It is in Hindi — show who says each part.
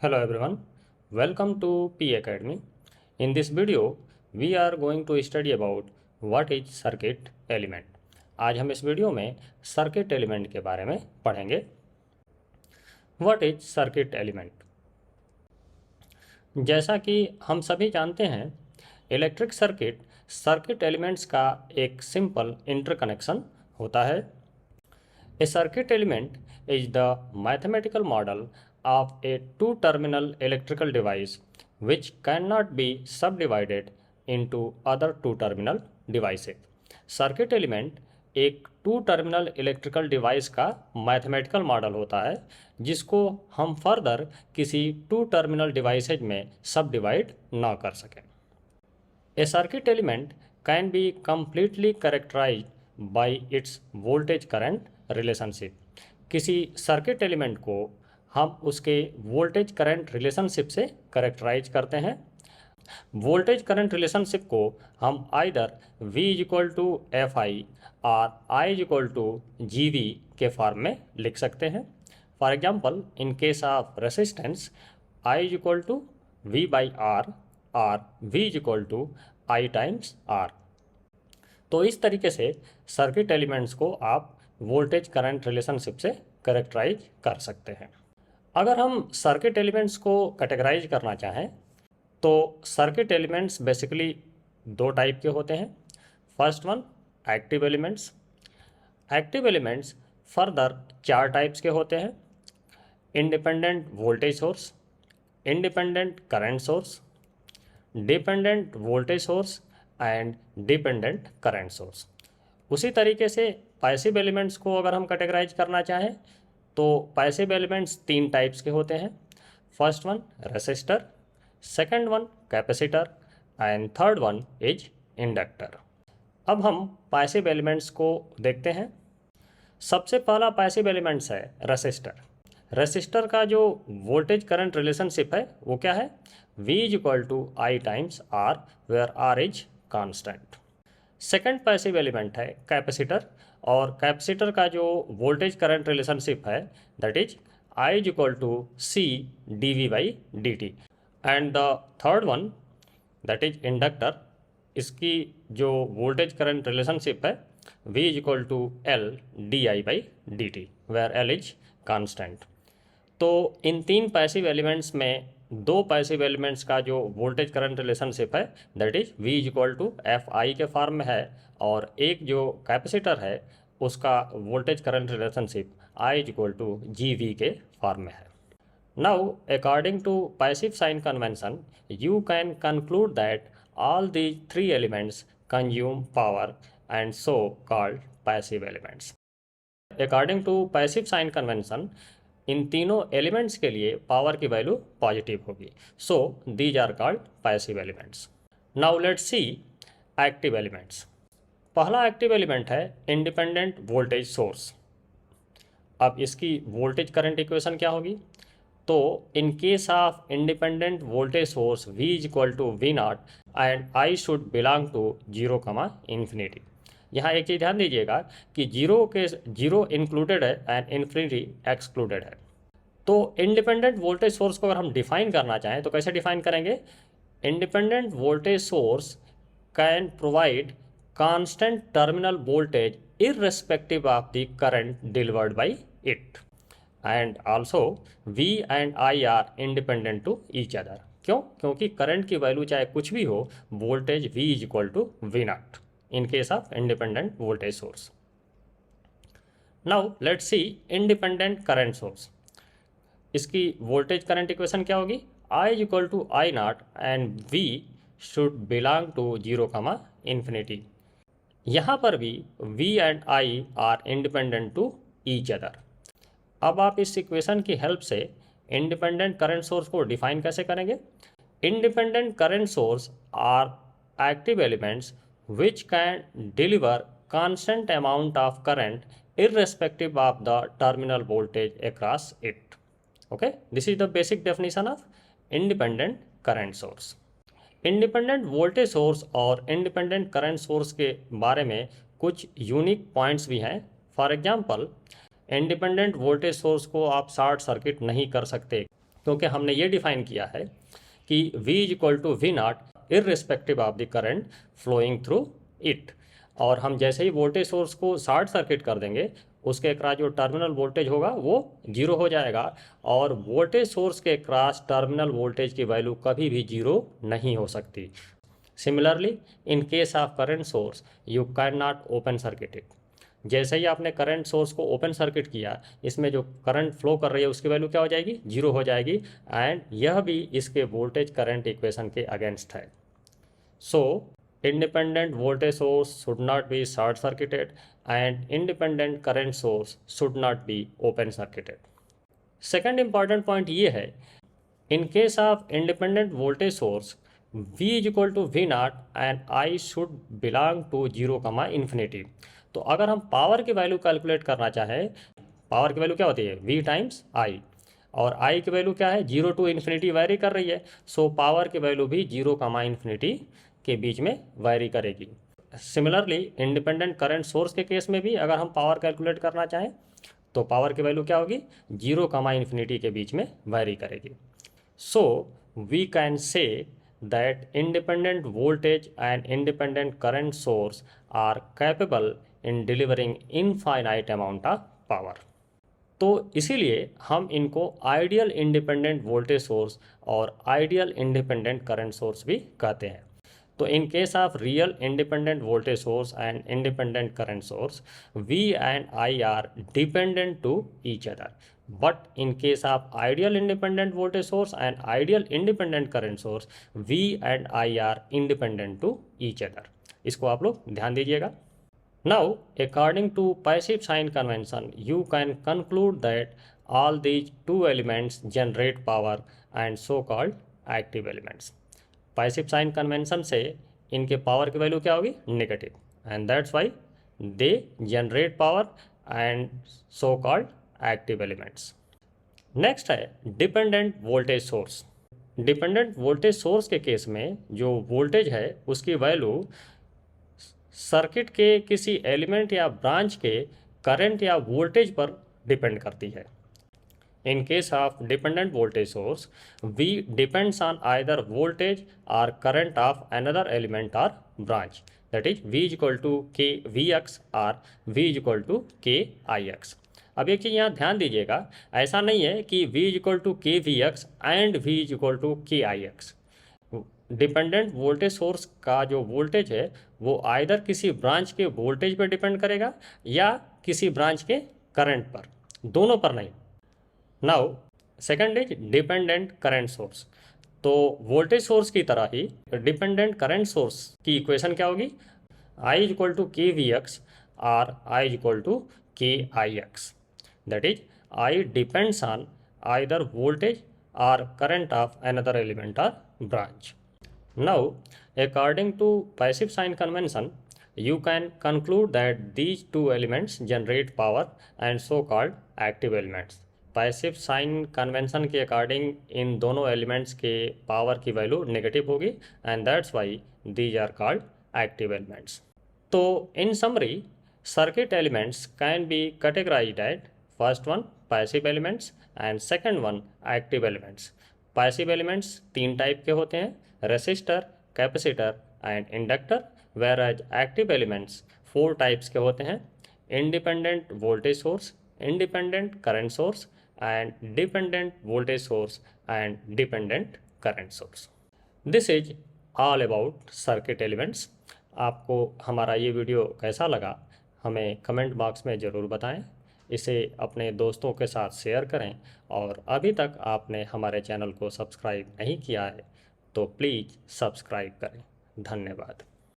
Speaker 1: Hello everyone, welcome to P Academy. In this video, we are going to study about what is circuit element. आज हम इस वीडियो में सर्किट एलिमेंट के बारे में पढ़ेंगे. What is circuit element? जैसा कि हम सभी जानते हैं, इलेक्ट्रिक सर्किट एलिमेंट्स का एक सिंपल इंटरकनेक्शन होता है. A circuit element is the mathematical model of a two-terminal electrical device which cannot be subdivided into other two-terminal devices. Circuit element एक टू टर्मिनल इलेक्ट्रिकल डिवाइस का मैथमेटिकल मॉडल होता है जिसको हम फर्दर किसी टू टर्मिनल डिवाइसेज में सब डिवाइड ना कर सकें. A circuit element can be completely characterized by its voltage current relationship. किसी सर्किट एलिमेंट को हम उसके वोल्टेज करंट रिलेशनशिप से करेक्टराइज करते हैं. वोल्टेज करंट रिलेशनशिप को हम आइदर V = Fi और I = GV के फॉर्म में लिख सकते हैं. For example, in case of resistance I = V/R और V = I × R. तो इस तरीके से सर्किट एलिमेंट्स को आप वोल्टेज करंट रिलेशनशिप से करेक्टराइज कर सकते हैं. अगर हम सर्किट एलिमेंट्स को कैटेगराइज करना चाहें तो सर्किट एलिमेंट्स बेसिकली दो टाइप के होते हैं. First one, active elements. Active elements further चार टाइप्स के होते हैं: independent voltage source, independent current source, dependent voltage source and dependent current source. उसी तरीके से पैसिव एलिमेंट्स को अगर हम कैटेगराइज करना चाहें तो पैसिव एलिमेंट्स तीन टाइप्स के होते हैं. First one resistor, second one capacitor and third one is inductor. अब हम पैसिव एलिमेंट्स को देखते हैं. सबसे पहला पैसिव एलिमेंट्स है रेसिस्टर. रेसिस्टर का जो वोल्टेज करंट रिलेशनशिप है वो क्या है? V = I × R where R is constant. Second passive element है कैपेसिटर, और कैपेसिटर का जो वोल्टेज करंट रिलेशनशिप है that is I = C dV/dt. And the third one that is inductor. इसकी जो वोल्टेज करंट रिलेशनशिप है V = L dI/dt where L is constant. तो इन तीन पैसिव एलिमेंट्स में दो पैसिव एलिमेंट्स का जो वोल्टेज करंट रिलेशनशिप है दैट इज V = Fi के फॉर्म में है, और एक जो कैपेसिटर है उसका voltage current relationship I = GV के फॉर्म में है. Now according to passive sign convention you can conclude that all these three elements consume power and so called passive elements. According to passive sign convention इन तीनों एलिमेंट्स के लिए पावर की वैल्यू पॉजिटिव होगी. So these are called passive elements. Now let's see active elements. पहला एक्टिव एलिमेंट है इंडिपेंडेंट वोल्टेज सोर्स. अब इसकी वोल्टेज करंट इक्वेशन क्या होगी? तो in case of independent voltage source V = V0 and I should belong to 0, infinity. यहाँ एक चीज़ ध्यान दीजिएगा कि जीरो इंक्लूडेड है एंड इन्फिनिटी एक्सक्लूडेड है. तो इंडिपेंडेंट वोल्टेज सोर्स को अगर हम डिफाइन करना चाहें तो कैसे डिफाइन करेंगे? Independent voltage source can provide constant terminal voltage irrespective of the current delivered by it, and also V and I are independent to each other. क्यों? क्योंकि करंट की वैल्यू चाहे कुछ भी हो, voltage V = V0 in case of independent voltage source. Now let's see independent current source. इसकी वोल्टेज करंट इक्वेशन क्या होगी? I = I0 and V should belong to 0, infinity. यहाँ पर भी V and I are independent to each other. अब आप इस इक्वेशन की हेल्प से इंडिपेंडेंट करंट सोर्स को डिफाइन कैसे करेंगे? Independent current source are active elements which can deliver constant amount of current irrespective of the terminal voltage across it. Okay, this is the basic definition of independent current source. Independent voltage source और independent current source के बारे में कुछ यूनिक पॉइंट्स भी हैं. For example, independent voltage source को आप शॉर्ट सर्किट नहीं कर सकते क्योंकि हमने ये डिफाइन किया है कि V equal to V not irrespective of the current flowing through it. और हम जैसे ही वोल्टेज सोर्स को शॉर्ट सर्किट कर देंगे उसके अक्रॉस जो टर्मिनल वोल्टेज होगा वो 0 हो जाएगा, और वोल्टेज सोर्स के अक्रॉस टर्मिनल वोल्टेज की वैल्यू कभी भी 0 नहीं हो सकती। Similarly in case of current source you can not open circuit it. जैसे ही आपने करंट सोर्स को ओपन सर्किट किया, इसमें जो करंट फ्लो कर रही है उसकी वैल्यू क्या हो जाएगी, 0 हो जाएगी, एंड यह भी इसके वोल्टेज करंट इक्वेशन के अगेंस्ट है। सो independent voltage source should not be short circuited and independent current source should not be open circuited. Second important point ये है, in case of independent voltage source V is equal to V naught and I should belong to 0, infinity। तो अगर हम पावर की वैल्यू कैलकुलेट करना चाहें, पावर की वैल्यू क्या होती है, V टाइम्स I, और I की वैल्यू क्या है, 0 टू इन्फिनिटी वैरी कर रही है, सो पावर की वैल्यू भी 0, इन्फिनिटी के बीच में वैरी करेगी। सिमिलरली इंडिपेंडेंट करंट सोर्स के केस में भी अगर हम पावर कैलकुलेट करना चाहें तो पावर की वैल्यू क्या होगी, 0, इन्फिनिटी के बीच में वैरी करेगी। So we can say that independent voltage and independent current source are capable in delivering infinite amount of power. तो इसीलिए हम इनको आइडियल इंडिपेंडेंट वोल्टेज सोर्स और आइडियल इंडिपेंडेंट करंट सोर्स भी कहते हैं। तो in case of real independent voltage source and independent current source V and I are dependent to each other, but in case of ideal independent voltage source and ideal independent current source V and I are independent to each other. इसको आप लोग ध्यान दीजिएगा। Now according to passive sign convention you can conclude that all these two elements generate power and so called active elements। Passive sign convention से इनके पावर की वैल्यू क्या होगी, negative, and that's why they generate power and so called active elements. Next है dependent voltage source. Dependent voltage source के केस में जो वोल्टेज है उसकी वैल्यू सर्किट के किसी एलिमेंट या ब्रांच के करंट या वोल्टेज पर डिपेंड करती है। In case of dependent voltage source, V depends on either voltage or current of another element or branch, that is V is equal to K Vx or V is equal to K Ix। अब एक चीज़ यहाँ ध्यान दीजिएगा, ऐसा नहीं है कि V is equal to K Vx and V is equal to K Ix। Dependent voltage source का जो वोल्टेज है वो आइदर किसी ब्रांच के वोल्टेज पर डिपेंड करेगा या किसी ब्रांच के करंट पर, दोनों पर नहीं। Now second is dependent current source. तो वोल्टेज सोर्स की तरह ही डिपेंडेंट करंट सोर्स की इक्वेशन क्या होगी, I is equal to K V X और I is equal to K I X, that is I depends on either voltage और करंट ऑफ अनदर एलिमेंट और branch. Now according to passive sign convention you can conclude that these two elements generate power and so called active elements। Passive sign convention के अकॉर्डिंग इन दोनों एलिमेंट्स के पावर की वैल्यू नेगेटिव होगी and that's why these are called active elements. तो in summary circuit elements can be categorized at first one passive elements and second one active elements. Passive elements 3 type के होते हैं, resistor, capacitor and inductor, whereas active elements 4 types के होते हैं, independent voltage source, independent current source and dependent voltage source and dependent current source. This is all about circuit elements. आपको हमारा ये वीडियो कैसा लगा हमें कमेंट बॉक्स में ज़रूर बताएं, इसे अपने दोस्तों के साथ शेयर करें, और अभी तक आपने हमारे चैनल को सब्सक्राइब नहीं किया है तो प्लीज़ सब्सक्राइब करें। धन्यवाद।